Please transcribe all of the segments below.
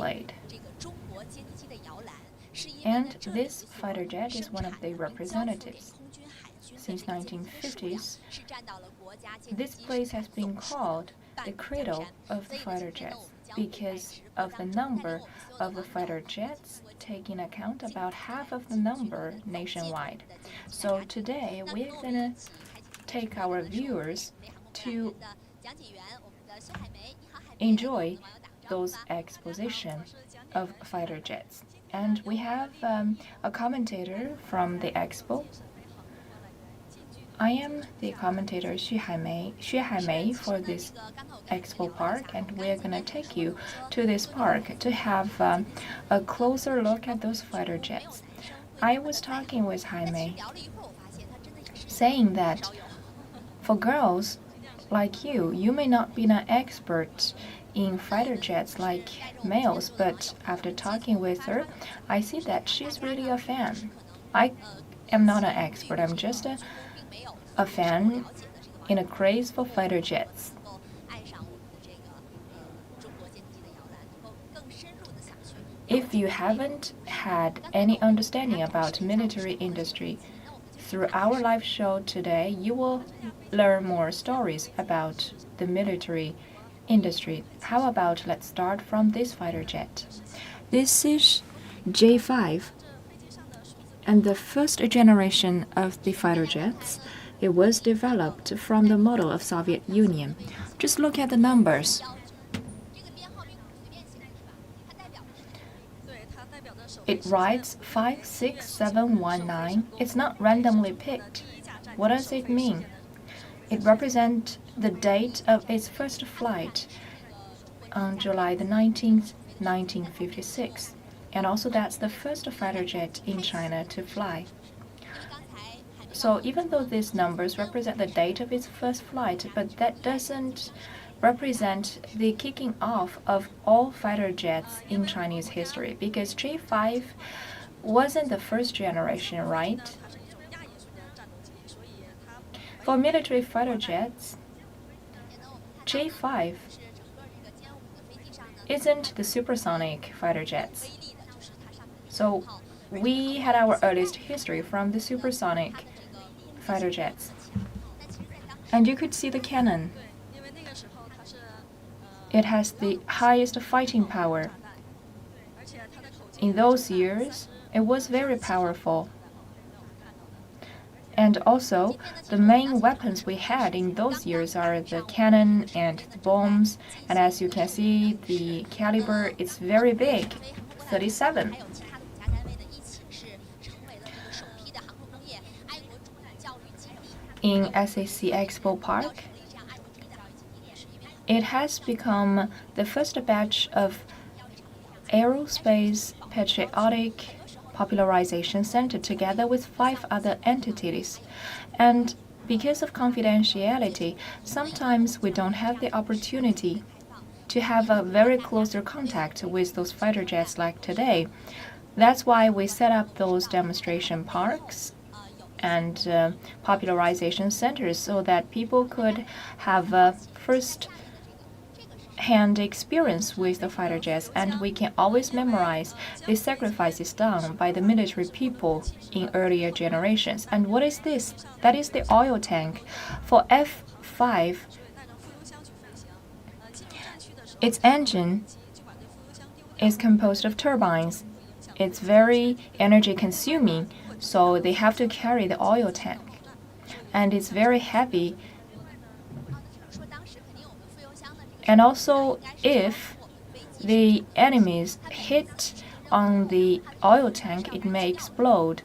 displayed. And this fighter jet is one of the representatives. Since 1950s, this place has been called the cradle of the fighter jets because of the number of the fighter jets, taking account about half of the number nationwide. So today we're gonna take our viewers to enjoy those exposition of fighter jets. And we have a commentator from the expo. I am the commentator Xu Haimei for this Expo Park, and we're gonna take you to this park to have a closer look at those fighter jets. I was talking with Haimei, saying that for girls like you may not be an expert in fighter jets like males, but after talking with her, I see that she's really a fan. I am not an expert, I'm just a fan in a craze for fighter jets. If you haven't had any understanding about military industry, through our live show today, you will learn more stories about the military industry. How about let's start from this fighter jet. This is J5, and the first generation of the fighter jets. It was developed from the model of Soviet Union. Just look at the numbers. It writes 56719. It's not randomly picked. What does it mean? It represents the date of its first flight on July the 19th, 1956. And also that's the first fighter jet in China to fly. So even though these numbers represent the date of its first flight, but that doesn't represent the kicking off of all fighter jets in Chinese history, because J5 wasn't the first generation, right? For military fighter jets, J5 isn't the supersonic fighter jets. So we had our earliest history from the supersonic fighter jets. And you could see the cannon. It has the highest fighting power. In those years, it was very powerful. And also, the main weapons we had in those years are the cannon and the bombs. And as you can see, the caliber is very big, 37. In SAC Expo Park, it has become the first batch of aerospace patriotic popularization center together with 5 other entities. And because of confidentiality, sometimes we don't have the opportunity to have a very closer contact with those fighter jets like today. That's why we set up those demonstration parks and popularization centers so that people could have a first-hand experience with the fighter jets, and we can always memorize the sacrifices done by the military people in earlier generations. And what is this? That is the oil tank. For F5, its engine is composed of turbines. It's very energy consuming, so they have to carry the oil tank. And it's very heavy. And also, if the enemies hit on the oil tank, it may explode.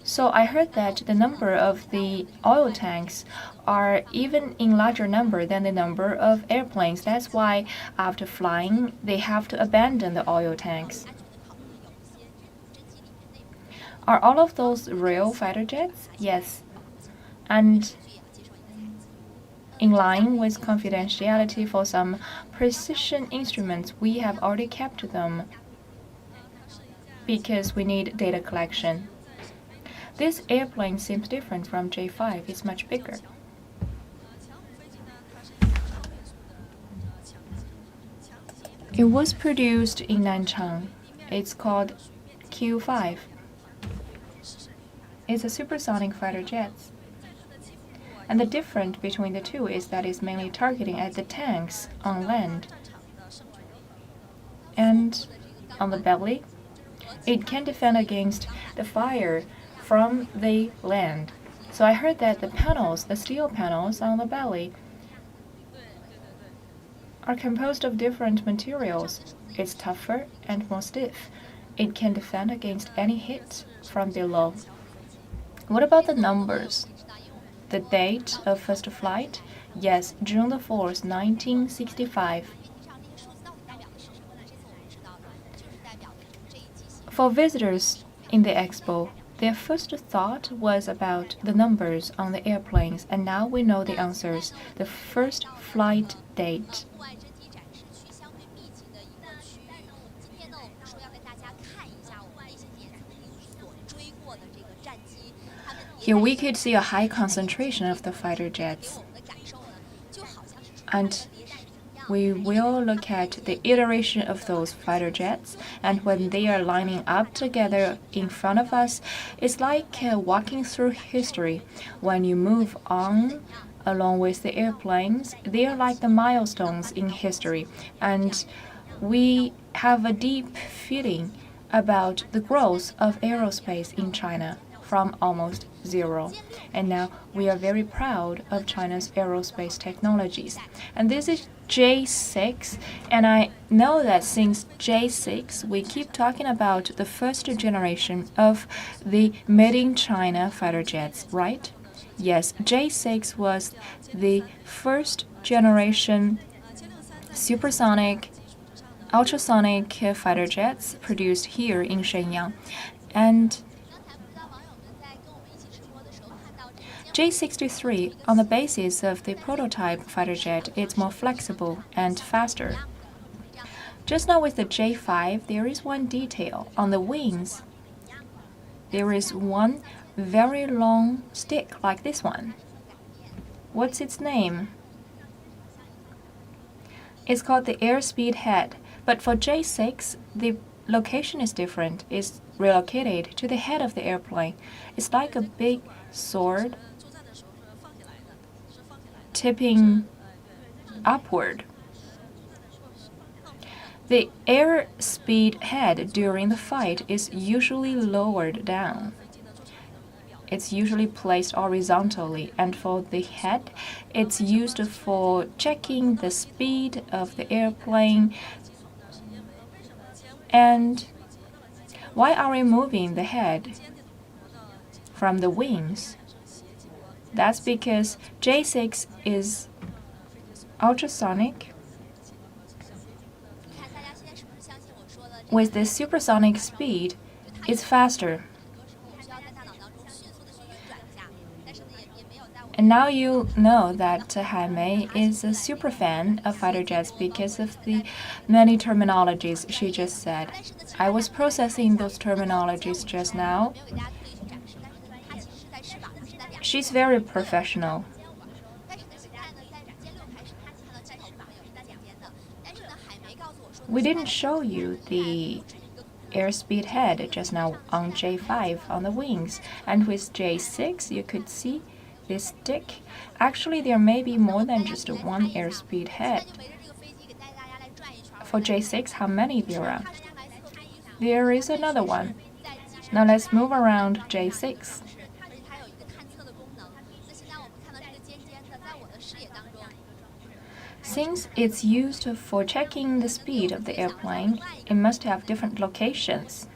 So I heard that the number of the oil tanks are even in larger number than the number of airplanes. That's why after flying, they have to abandon the oil tanks. Are all of those real fighter jets? Yes. And in line with confidentiality for some precision instruments, we have already kept them because we need data collection. This airplane seems different from J5. It's much bigger. It was produced in Nanchang. It's called Q5. It's a supersonic fighter jet. And the difference between the two is that it's mainly targeting at the tanks on land. And on the belly, it can defend against the fire from the land. So I heard that the panels, the steel panels on the belly, are composed of different materials. It's tougher and more stiff. It can defend against any hit from below. What about the numbers? The date of first flight? Yes, June the 4th, 1965. For visitors in the expo, their first thought was about the numbers on the airplanes, and now we know the answers. The first flight date. Here we could see a high concentration of the fighter jets. And we will look at the iteration of those fighter jets, and when they are lining up together in front of us, it's like walking through history. When you move on along with the airplanes, they are like the milestones in history, and we have a deep feeling about the growth of aerospace in China from almost zero. And now we are very proud of China's aerospace technologies. And this is J6, and I know that since J6, we keep talking about the first generation of the made in China fighter jets, right? Yes, J6 was the first generation supersonic, ultrasonic fighter jets produced here in Shenyang. And J-63, on the basis of the prototype fighter jet, is more flexible and faster. Just now with the J5, there is one detail. On the wings, there is one very long stick like this one. What's its name? It's called the airspeed head. But for J6, the location is different. It's relocated to the head of the airplane. It's like a big sword tipping upward. The airspeed head during the fight is usually lowered down. It's usually placed horizontally, and for the head, it's used for checking the speed of the airplane. And why are we moving the head from the wings? That's because J6 is ultrasonic with the supersonic speed. It's faster. And now you know that Haimei is a super fan of fighter jets because of the many terminologies she just said. I was processing those terminologies just now. She's very professional. We didn't show you the airspeed head just now on J5 on the wings, and with J6 you could see this stick. Actually, there may be more than just one airspeed head. For J6, how many there are? There is another one. Now let's move around J6. Since it's used for checking the speed of the airplane, it must have different locations.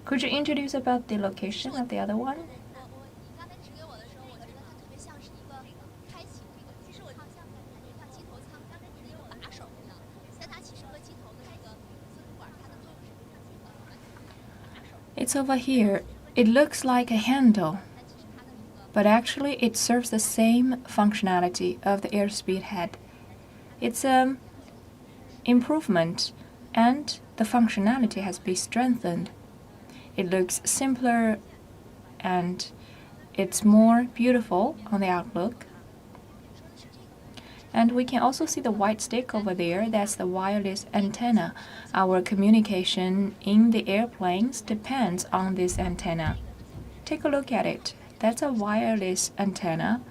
Could you introduce about the location of the other one? It's over here. It looks like a handle, but actually it serves the same functionality of the airspeed head. It's an improvement, and the functionality has been strengthened. It looks simpler and it's more beautiful on the outlook. And we can also see the white stick over there. That's the wireless antenna. Our communication in the airplanes depends on this antenna. Take a look at it. That's a wireless antenna.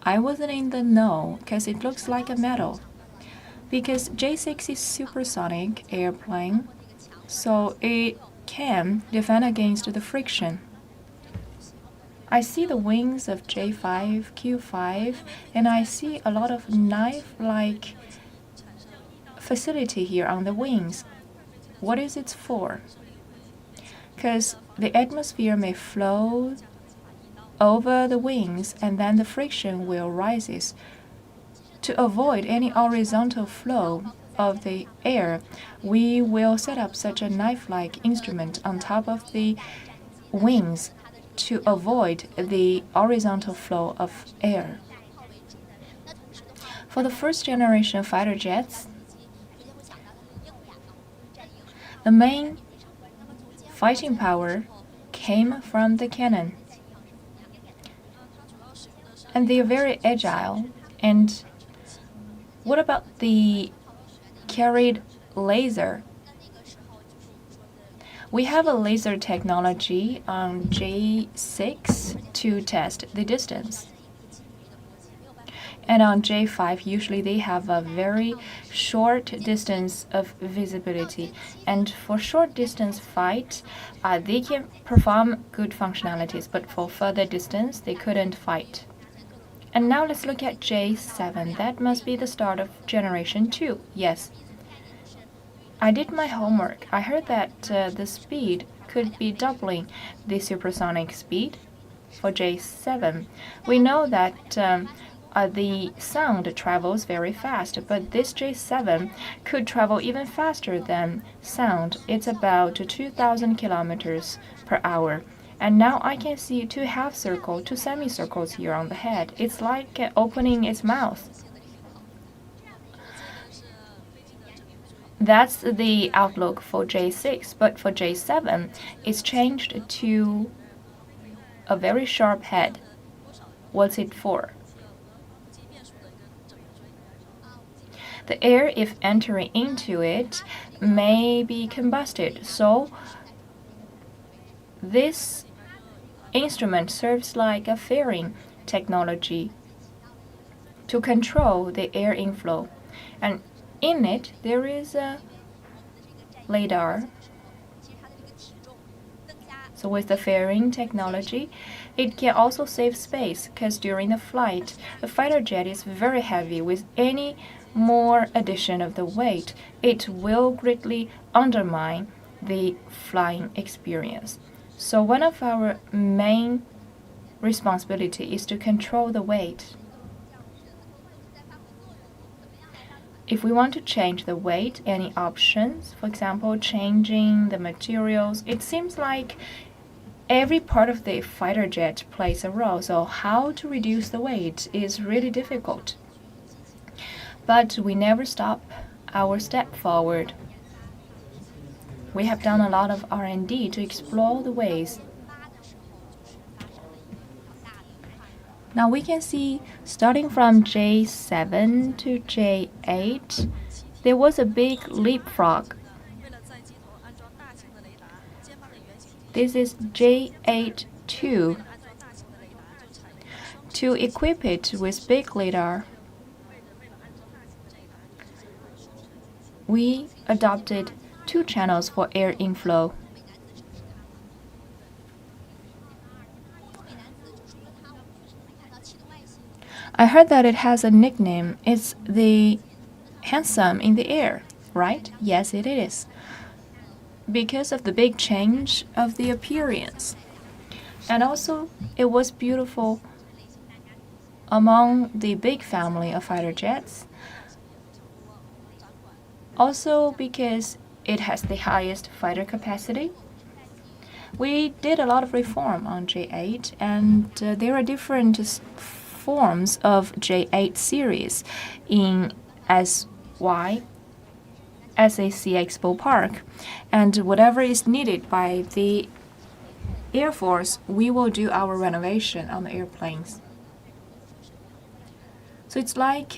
I wasn't in the know because it looks like a metal. Because J6 is supersonic airplane, so it can defend against the friction. I see the wings of J5, Q5, and I see a lot of knife-like facility here on the wings. What is it for? Because the atmosphere may flow over the wings and then the friction will rises. To avoid any horizontal flow of the air, we will set up such a knife-like instrument on top of the wings to avoid the horizontal flow of air. For the first generation fighter jets, the main fighting power came from the cannon. And they are very agile. And what about the carried laser? We have a laser technology on J6 to test the distance. And on J5, usually they have a very short distance of visibility. And for short distance fight, they can perform good functionalities, but for further distance, they couldn't fight. And now let's look at J7. That must be the start of generation 2. Yes. I did my homework. I heard that the speed could be doubling the supersonic speed for J7. We know that the sound travels very fast, but this J7 could travel even faster than sound. It's about 2,000 kilometers per hour. And now I can see two half circles, two semicircles here on the head. It's like opening its mouth. That's the outlook for J6, but for J7, it's changed to a very sharp head. What's it for? The air, if entering into it, may be combusted. So this instrument serves like a fairing technology to control the air inflow. And in it, there is a radar. So with the fairing technology, it can also save space because during the flight, the fighter jet is very heavy. With any more addition of the weight, it will greatly undermine the flying experience. So one of our main responsibility is to control the weight. If we want to change the weight, any options, for example, changing the materials, it seems like every part of the fighter jet plays a role. So how to reduce the weight is really difficult. But we never stop our step forward. We have done a lot of R&D to explore the ways. Now we can see, starting from J7 to J8, there was a big leapfrog. This is J8-2. To equip it with big radar, we adopted 2 channels for air inflow. I heard that it has a nickname. It's the handsome in the air, right? Yes, it is. Because of the big change of the appearance. And also, it was beautiful among the big family of fighter jets. Also because it has the highest fighter capacity. We did a lot of reform on J8, and there are different forms of J8 series in SAC Expo Park, and whatever is needed by the Air Force, we will do our renovation on the airplanes. So it's like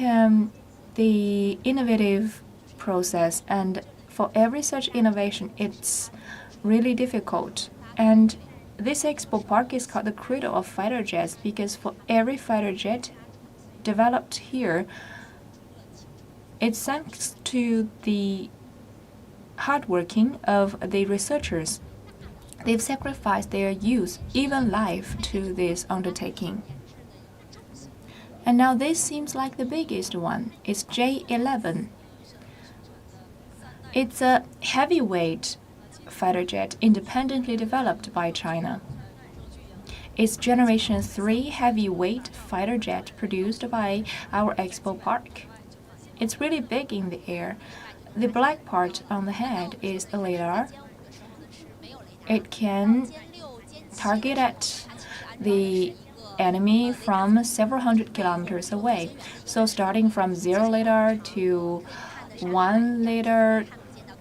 the innovative process, and for every such innovation, it's really difficult. And this expo park is called the cradle of fighter jets because for every fighter jet developed here, it's thanks to the hard working of the researchers. They've sacrificed their youth, even life, to this undertaking. And now this seems like the biggest one. It's J-11. It's a heavyweight fighter jet independently developed by China. It's Generation 3 heavyweight fighter jet produced by our Expo Park. It's really big in the air. The black part on the head is a radar. It can target at the enemy from several hundred kilometers away. So starting from 0 radar to 1 radar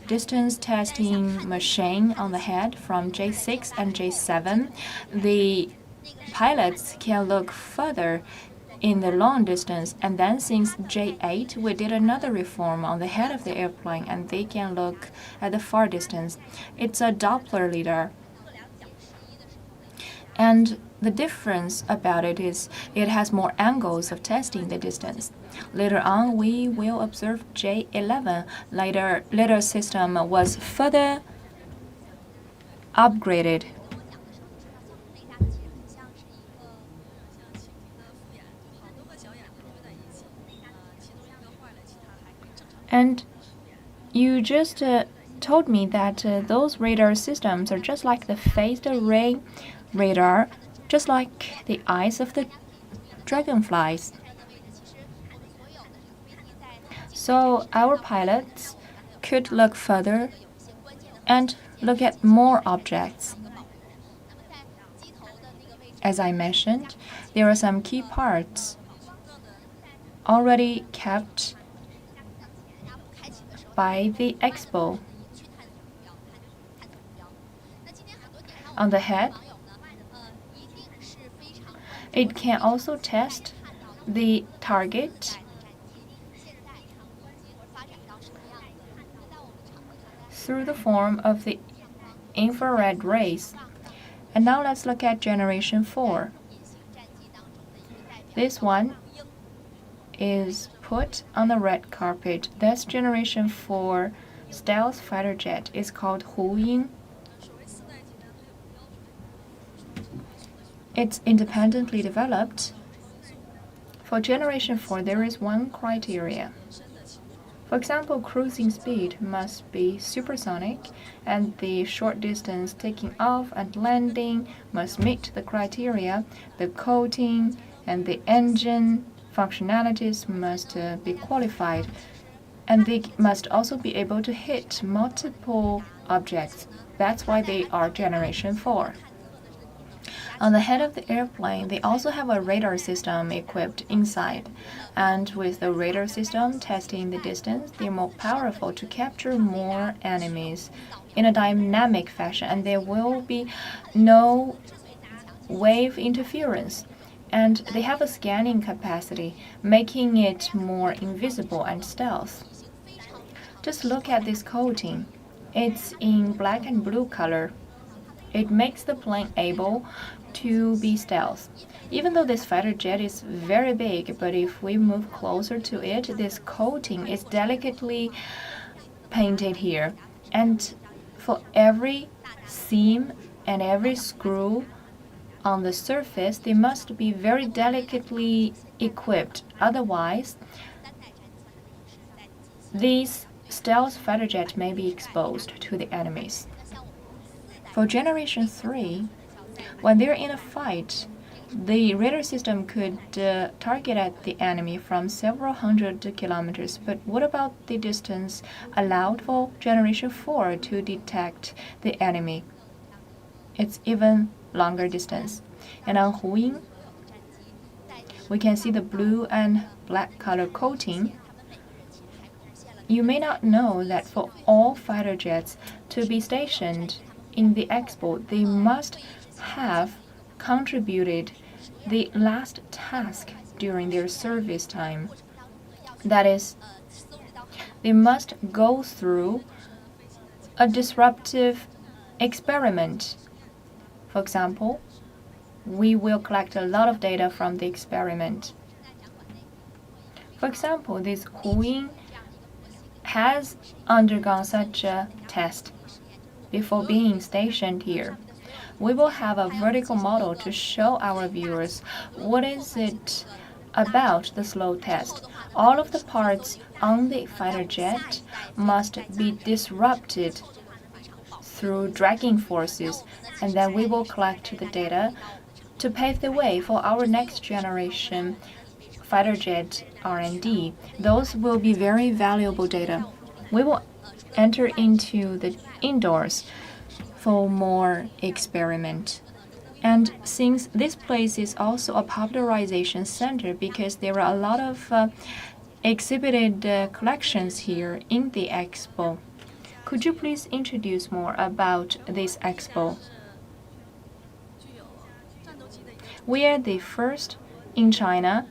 distance testing machine on the head from J6 and J7, the pilots can look further in the long distance, and then since J8 we did another reform on the head of the airplane and they can look at the far distance. It's a Doppler radar. And the difference about it is it has more angles of testing the distance. Later on, we will observe J11. Later system was further upgraded. And you just told me that those radar systems are just like the phased array radar, just like the eyes of the dragonflies. So our pilots could look further and look at more objects. As I mentioned, there are some key parts already kept by the expo. On the head, it can also test the target through the form of the infrared rays. And now let's look at Generation 4. This one is put on the red carpet. That's Generation 4 stealth fighter jet. It's called Huying. It's independently developed. For Generation 4, there is one criteria. For example, cruising speed must be supersonic, and the short distance taking off and landing must meet the criteria. The coating and the engine functionalities must be qualified, and they must also be able to hit multiple objects. That's why they are Generation 4. On the head of the airplane, they also have a radar system equipped inside. And with the radar system testing the distance, they're more powerful to capture more enemies in a dynamic fashion, and there will be no wave interference. And they have a scanning capacity, making it more invisible and stealth. Just look at this coating. It's in black and blue color. It makes the plane able to be stealth. Even though this fighter jet is very big, but if we move closer to it, this coating is delicately painted here. And for every seam and every screw on the surface, they must be very delicately equipped. Otherwise, these stealth fighter jets may be exposed to the enemies. For Generation 3, when they're in a fight, the radar system could target at the enemy from several hundred kilometers. But what about the distance allowed for Generation 4 to detect the enemy? It's even longer distance. And on Huying, we can see the blue and black color coating. You may not know that for all fighter jets to be stationed in the expo, they must have contributed the last task during their service time. That is, they must go through a disruptive experiment. For example, we will collect a lot of data from the experiment. For example, this Huying has undergone such a test before being stationed here. We will have a vertical model to show our viewers what is it about the slow test. All of the parts on the fighter jet must be disrupted through dragging forces, and then we will collect the data to pave the way for our next generation fighter jet R&D. Those will be very valuable data. We will enter into the indoors for more experiment. And since this place is also a popularization center because there are a lot of exhibited collections here in the expo, could you please introduce more about this expo? We are the first in China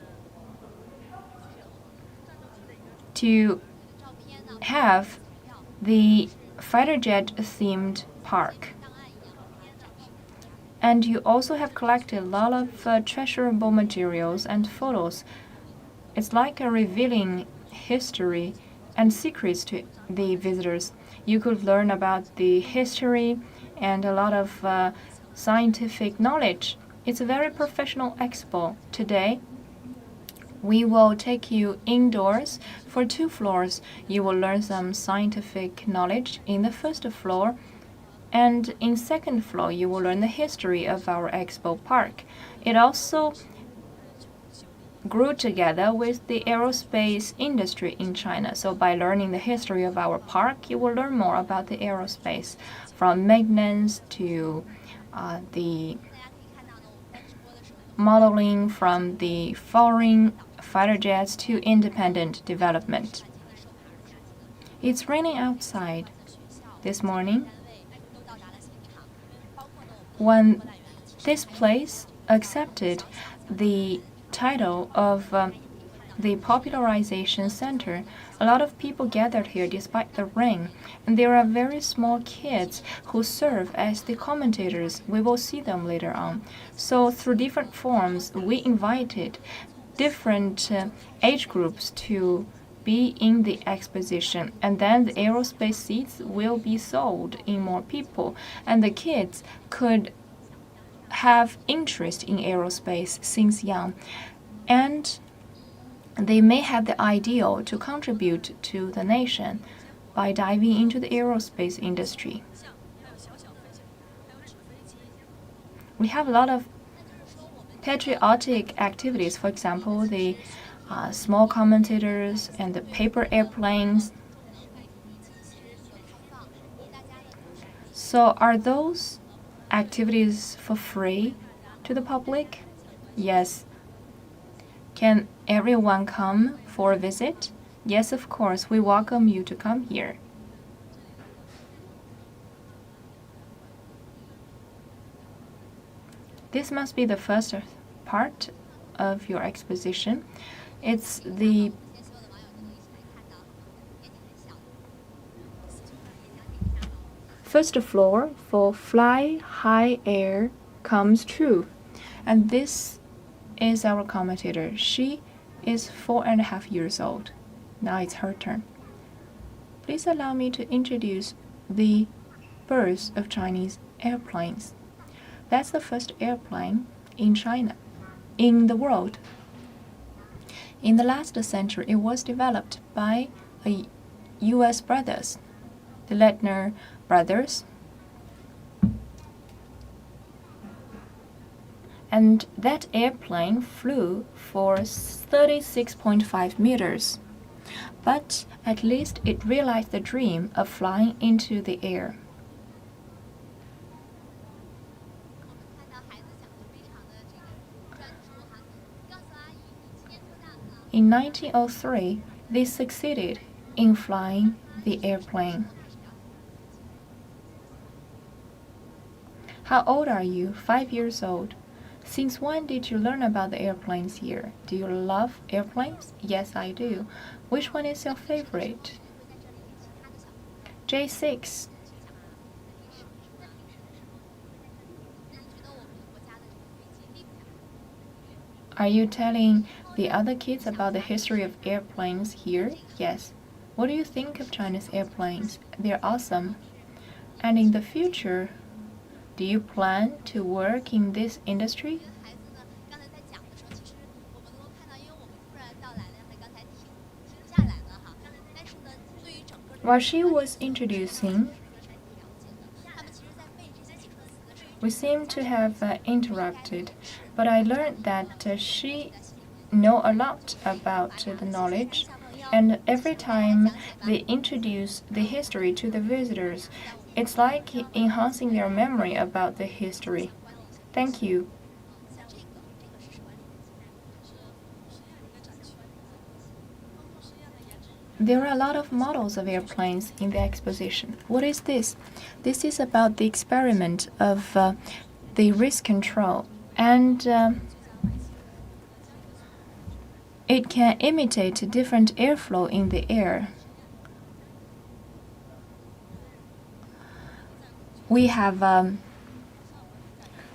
to have the fighter jet themed park. And you also have collected a lot of treasurable materials and photos. It's like a revealing history and secrets to the visitors. You could learn about the history and a lot of scientific knowledge. It's a very professional expo. Today, we will take you indoors for 2 floors. You will learn some scientific knowledge in the first floor, and in second floor, you will learn the history of our expo park. It also grew together with the aerospace industry in China. So by learning the history of our park, you will learn more about the aerospace, from maintenance to the modeling, from the foreign fighter jets to independent development. It's raining outside this morning. When this place accepted the title of the popularization center, a lot of people gathered here despite the rain, and there are very small kids who serve as the commentators. We will see them later on. So through different forms, we invited different age groups to be in the exposition, and then the aerospace seats will be sold in more people, and the kids could have interest in aerospace since young, and they may have the ideal to contribute to the nation by diving into the aerospace industry. We have a lot of patriotic activities, for example, the small commentators and the paper airplanes. So are those activities for free to the public? Yes. Can everyone come for a visit? Yes, of course. We welcome you to come here. This must be the first part of your exposition. It's the first floor for Fly High Air Comes True. And this is our commentator. She is 4.5 years old. Now it's her turn. Please allow me to introduce the birth of Chinese airplanes. That's the first airplane in China, in the world. In the last century, it was developed by US brothers, the Leitner brothers. And that airplane flew for 36.5 meters. But at least it realized the dream of flying into the air. In 1903, they succeeded in flying the airplane. How old are you? 5 years old. Since when did you learn about the airplanes here? Do you love airplanes? Yes, I do. Which one is your favorite? J6. Are you telling the other kids about the history of airplanes here? Yes. What do you think of China's airplanes? They're awesome. And in the future, do you plan to work in this industry? While she was introducing, we seem to have interrupted, but I learned that she know a lot about the knowledge, and every time they introduce the history to the visitors, it's like enhancing their memory about the history. Thank you. There are a lot of models of airplanes in the exposition. What is this? This is about the experiment of the risk control, and it can imitate different airflow in the air. We have a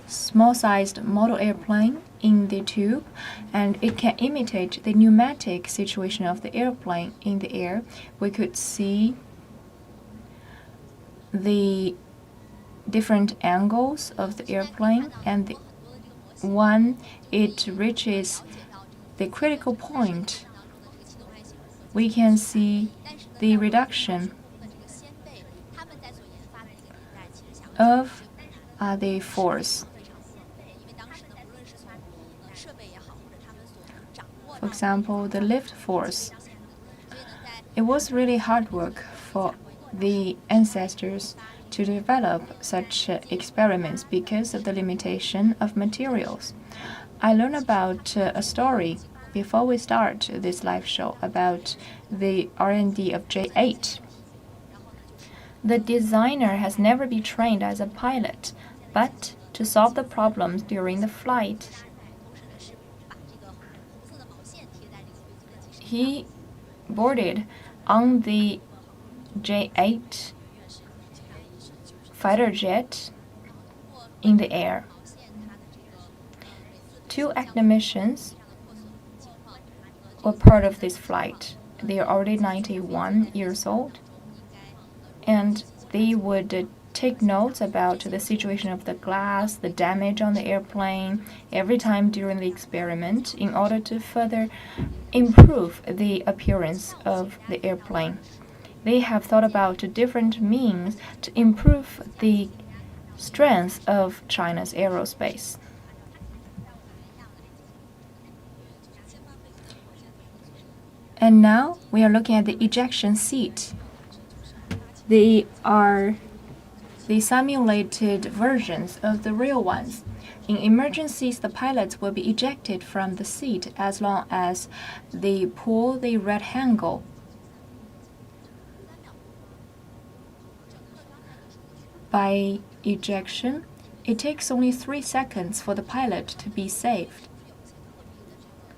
small-sized model airplane in the tube, and it can imitate the pneumatic situation of the airplane in the air. We could see the different angles of the airplane, and when it reaches the critical point, we can see the reduction of the force. For example, the lift force. It was really hard work for the ancestors to develop such experiments because of the limitation of materials. I learned about a story before we start this live show about the R&D of J8. The designer has never been trained as a pilot, but to solve the problems during the flight, he boarded on the J8 fighter jet in the air. 2 academicians were part of this flight. They are already 91 years old, and they would take notes about the situation of the glass, the damage on the airplane, every time during the experiment in order to further improve the appearance of the airplane. They have thought about different means to improve the strength of China's aerospace. And now we are looking at the ejection seat. They are the simulated versions of the real ones. In emergencies, the pilots will be ejected from the seat as long as they pull the red handle. By ejection, it takes only 3 seconds for the pilot to be saved.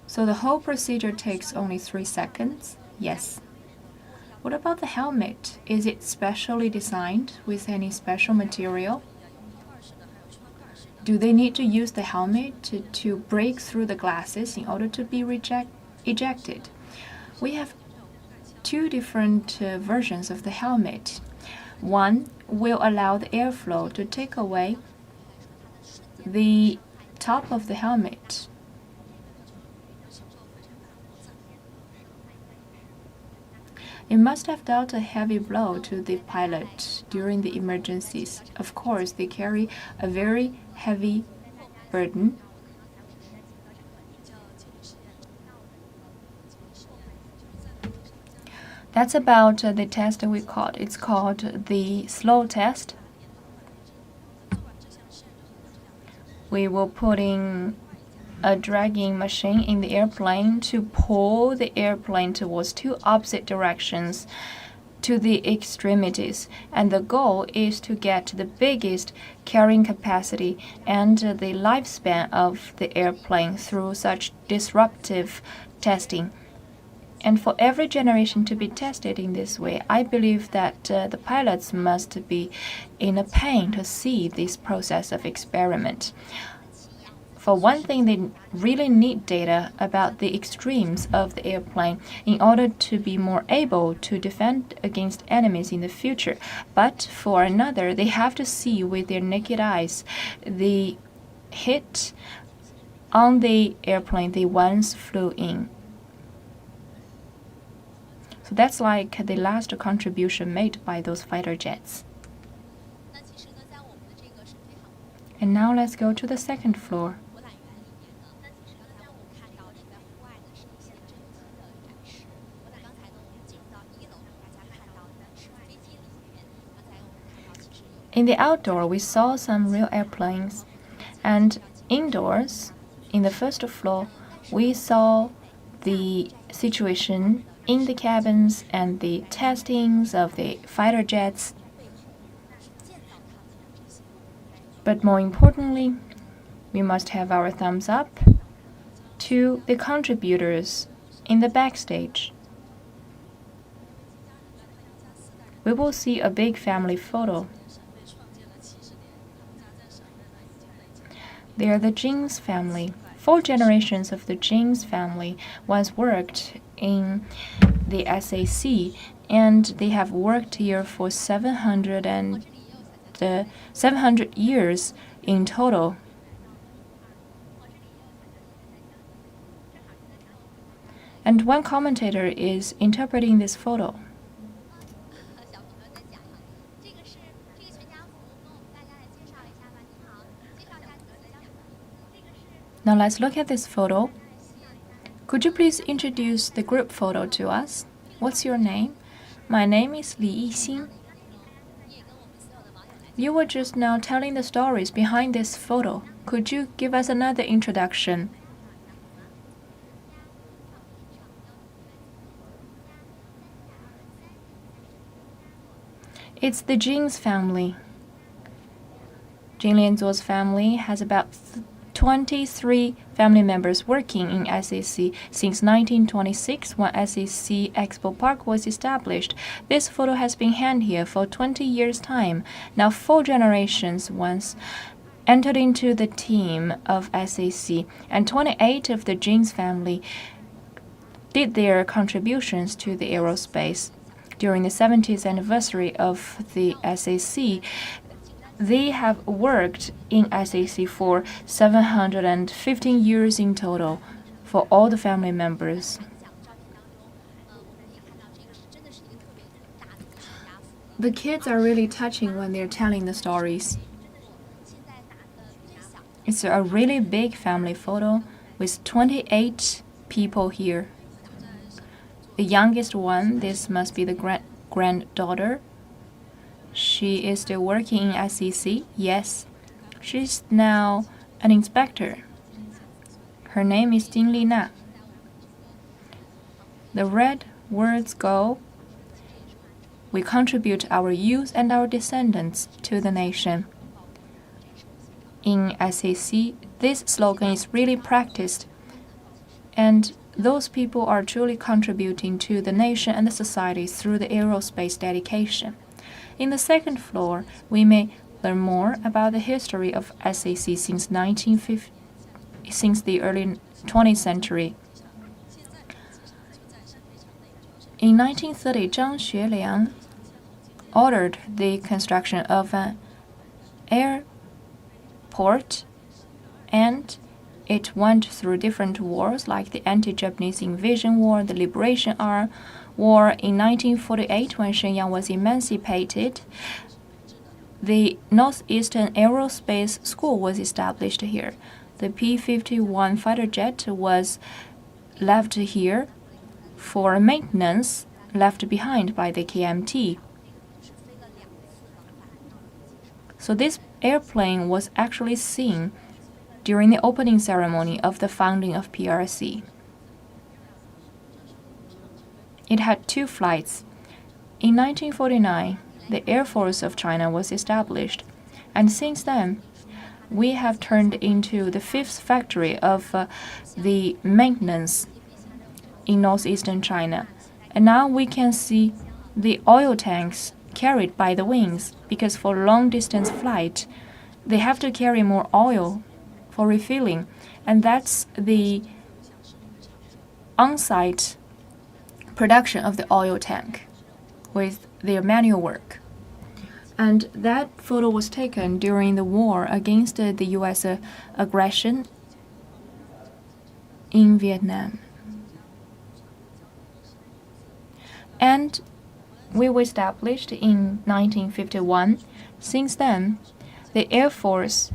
So the whole procedure takes only 3 seconds? Yes. What about the helmet? Is it specially designed with any special material? Do they need to use the helmet to break through the glasses in order to be ejected? We have 2 different versions of the helmet. One will allow the airflow to take away the top of the helmet. It must have dealt a heavy blow to the pilot during the emergencies. Of course, they carry a very heavy burden. That's about the test we called. It's called the slow test. We will put in a dragging machine in the airplane to pull the airplane towards 2 opposite directions to the extremities, and the goal is to get the biggest carrying capacity and the lifespan of the airplane through such disruptive testing. And for every generation to be tested in this way, I believe that the pilots must be in a pain to see this process of experiment. For one thing, they really need data about the extremes of the airplane in order to be more able to defend against enemies in the future. But for another, they have to see with their naked eyes the hit on the airplane they once flew in. So that's like the last contribution made by those fighter jets. And now let's go to the second floor. In the outdoor, we saw some real airplanes, and indoors, in the first floor, we saw the situation in the cabins and the testings of the fighter jets. But more importantly, we must have our thumbs up to the contributors in the backstage. We will see a big family photo. They are the Jing's family. 4 generations of the Jing's family once worked in the SAC, and they have worked here for 700 years in total. And one commentator is interpreting this photo. Now let's look at this photo. Could you please introduce the group photo to us? What's your name? My name is Li Yixing. You were just now telling the stories behind this photo. Could you give us another introduction? It's the Jing's family. Jing Lianzuo's family has about 23 family members working in SAC since 1926 when SAC Expo Park was established. This photo has been hanged here for 20 years' time. Now 4 generations once entered into the team of SAC, and 28 of the Jing's family did their contributions to the aerospace. During the 70th anniversary of the SAC, they have worked in SAC for 715 years in total for all the family members. The kids are really touching when they're telling the stories. It's a really big family photo with 28 people here. The youngest one, this must be the granddaughter. She is still working in SEC. Yes, she's now an inspector. Her name is Jing Lina. The red words go, "We contribute our youth and our descendants to the nation." In SAC, this slogan is really practiced, and those people are truly contributing to the nation and the society through the aerospace dedication. In the second floor, we may learn more about the history of SAC since the early 20th century. In 1930, Zhang Xueliang ordered the construction of an airport, and it went through different wars like the anti-Japanese invasion war, the Liberation War. In 1948, when Shenyang was emancipated, the Northeastern Aerospace School was established here. The P-51 fighter jet was left here for maintenance, left behind by the KMT. So this airplane was actually seen during the opening ceremony of the founding of PRC. It had 2 flights. In 1949, the Air Force of China was established, and since then, we have turned into the fifth factory of the maintenance in northeastern China. And now we can see the oil tanks carried by the wings, because for long-distance flight, they have to carry more oil for refilling, and that's the on-site production of the oil tank with their manual work. And that photo was taken during the war against the U.S. aggression in Vietnam. And we were established in 1951. Since then, the Air Force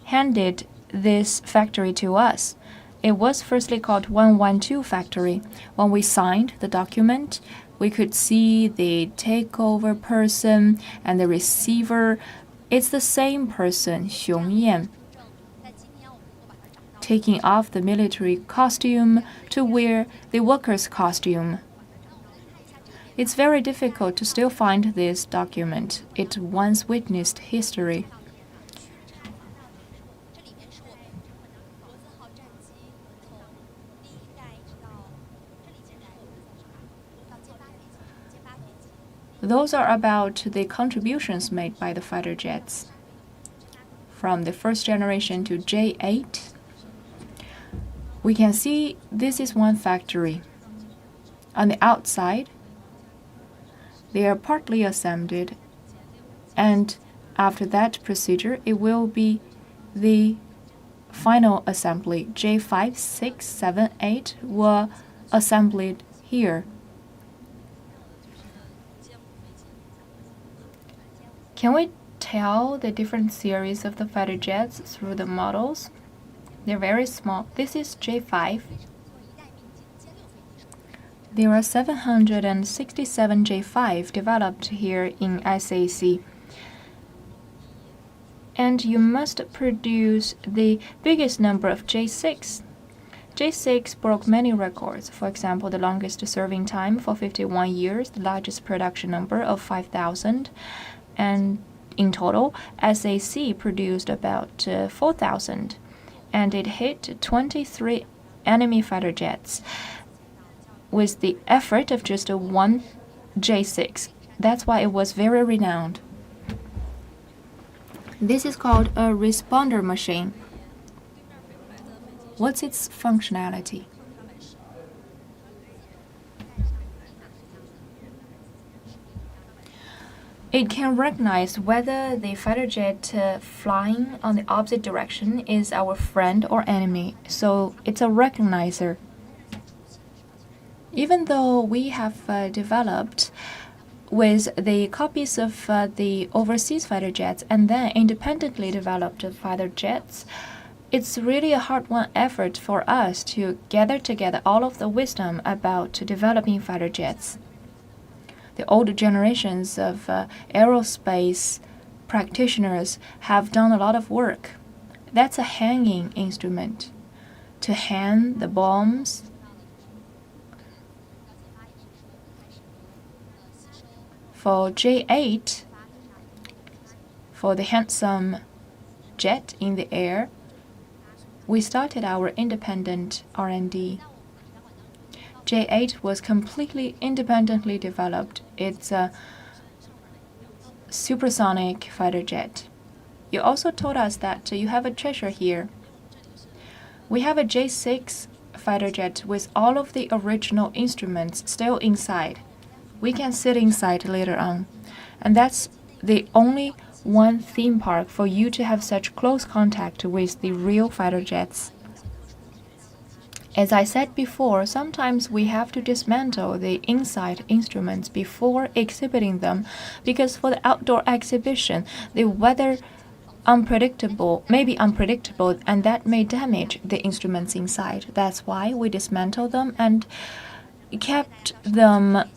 handed this factory to us. It was firstly called 112 Factory. When we signed the document, we could see the takeover person and the receiver. It's the same person, Xiong Yan, taking off the military costume to wear the worker's costume. It's very difficult to still find this document. It once witnessed history. Those are about the contributions made by the fighter jets. From the first generation to J8, we can see this is one factory. On the outside, they are partly assembled, and after that procedure, it will be the final assembly. J5, 6, 7, 8 were assembled here. Can we tell the different series of the fighter jets through the models? They're very small. This is J5. There are 767 J5 developed here in SAC. And you must produce the biggest number of J6. J6 broke many records. For example, the longest serving time for 51 years, the largest production number of 5,000. And in total, SAC produced about 4,000, and it hit 23 enemy fighter jets with the effort of just one J6. That's why it was very renowned. This is called a responder machine. What's its functionality? It can recognize whether the fighter jet flying on the opposite direction is our friend or enemy, so it's a recognizer. Even though we have developed with the copies of the overseas fighter jets and then independently developed fighter jets, it's really a hard-won effort for us to gather together all of the wisdom about developing fighter jets. The older generations of aerospace practitioners have done a lot of work. That's a hanging instrument to hang the bombs. For J8, for the handsome jet in the air, we started our independent R&D. J8 was completely independently developed. It's a supersonic fighter jet. You also told us that you have a treasure here. We have a J6 fighter jet with all of the original instruments still inside. We can sit inside later on. And that's the only one theme park for you to have such close contact with the real fighter jets. As I said before, sometimes we have to dismantle the inside instruments before exhibiting them, because for the outdoor exhibition, the weather may be unpredictable, and that may damage the instruments inside. That's why we dismantle them and kept them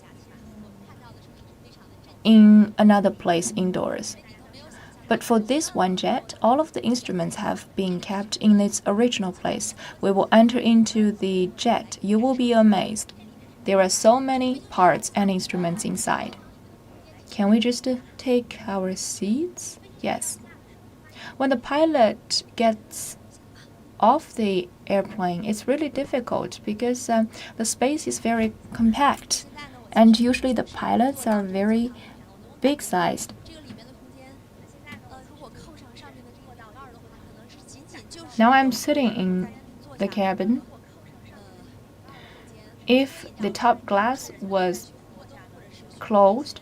in another place indoors. But for this one jet, all of the instruments have been kept in its original place. We will enter into the jet. You will be amazed. There are so many parts and instruments inside. Can we just take our seats? Yes. When the pilot gets off the airplane, it's really difficult because the space is very compact, and usually the pilots are very big-sized. Now I'm sitting in the cabin. If the top glass was closed,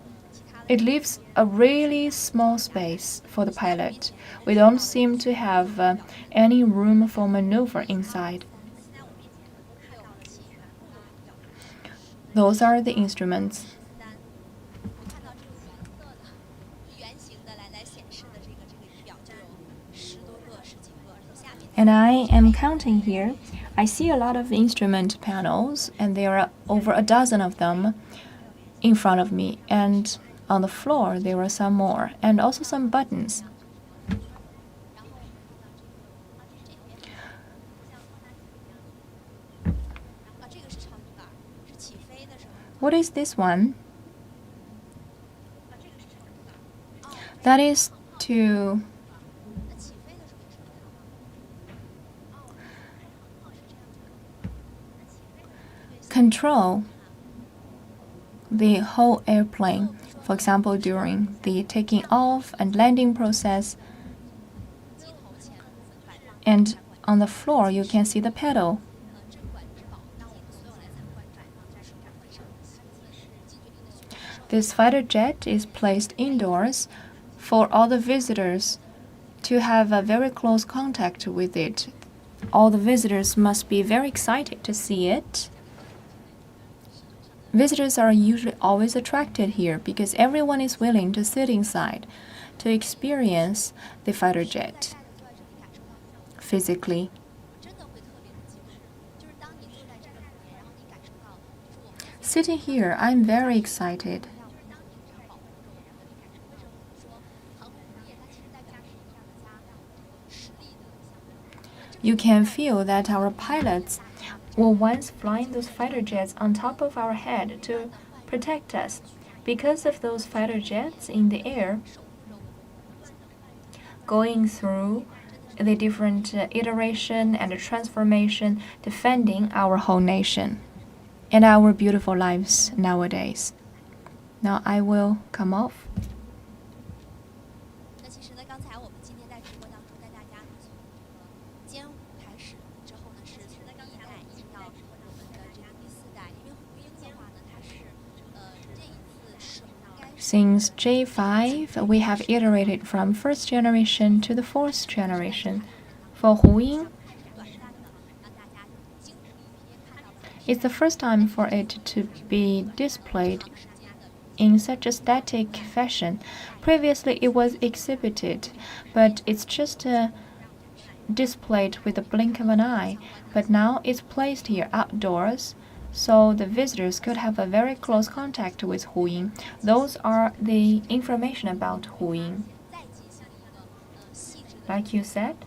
it leaves a really small space for the pilot. We don't seem to have any room for maneuver inside. Those are the instruments. And I am counting here. I see a lot of instrument panels, and there are over a dozen of them in front of me. And on the floor, there are some more, and also some buttons. What is this one? That is to control the whole airplane. For example, during the taking off and landing process. And on the floor, you can see the pedal. This fighter jet is placed indoors for all the visitors to have a very close contact with it. All the visitors must be very excited to see it. Visitors are usually always attracted here because everyone is willing to sit inside to experience the fighter jet physically. Sitting here, I'm very excited. You can feel that our pilots were once flying those fighter jets on top of our head to protect us. Because of those fighter jets in the air, going through the different iteration and transformation, defending our whole nation and our beautiful lives nowadays. Now I will come off. Since J5, we have iterated from first generation to the fourth generation. For Huying, it's the first time for it to be displayed in such a static fashion. Previously, it was exhibited, but it's just displayed with a blink of an eye. But now it's placed here outdoors, so the visitors could have a very close contact with Huying. Those are the information about Huying. Like you said,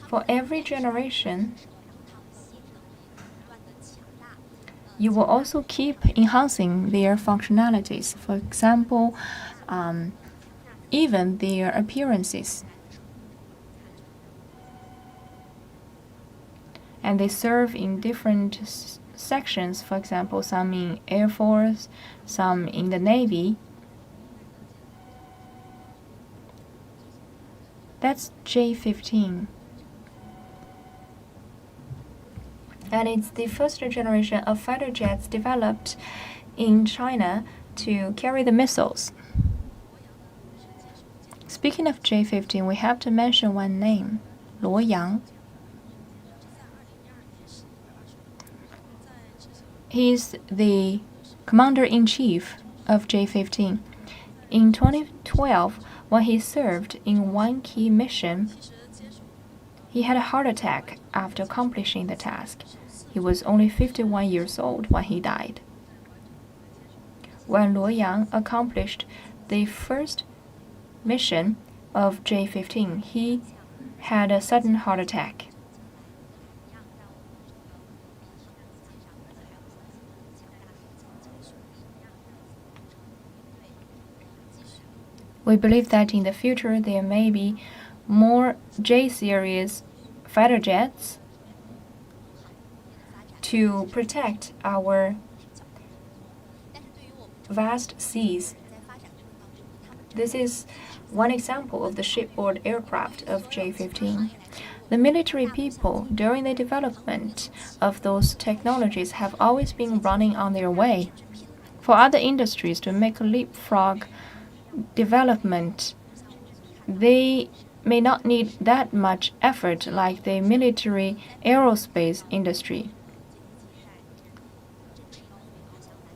for every generation, you will also keep enhancing their functionalities. For example, even their appearances. And they serve in different sections, for example, some in Air Force, some in the Navy. That's J-15. And it's the first generation of fighter jets developed in China to carry the missiles. Speaking of J-15, we have to mention one name, Luoyang. He's the commander-in-chief of J-15. In 2012, when he served in one key mission, he had a heart attack after accomplishing the task. He was only 51 years old when he died. When Luoyang accomplished the first mission of J-15, he had a sudden heart attack. We believe that in the future there may be more J-series fighter jets to protect our vast seas. This is one example of the shipboard aircraft of J-15. The military people, during the development of those technologies, have always been running on their way. For other industries to make a leapfrog development, they may not need that much effort like the military aerospace industry.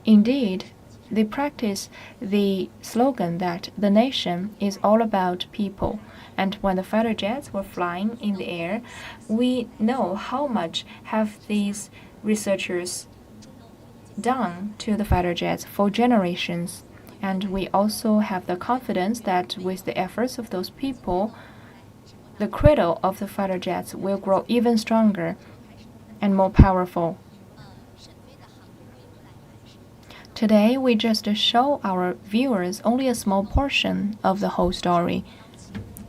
Indeed, they practice the slogan that the nation is all about people. And when the fighter jets were flying in the air, we know how much have these researchers done to the fighter jets for generations. And we also have the confidence that with the efforts of those people, the cradle of the fighter jets will grow even stronger and more powerful. Today, we just show our viewers only a small portion of the whole story.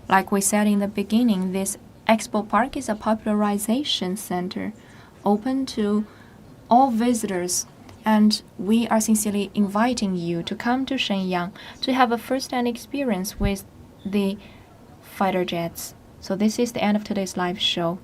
Like we said in the beginning, this Expo Park is a popularization center open to all visitors, and we are sincerely inviting you to come to Shenyang to have a first-hand experience with the fighter jets. So this is the end of today's live show.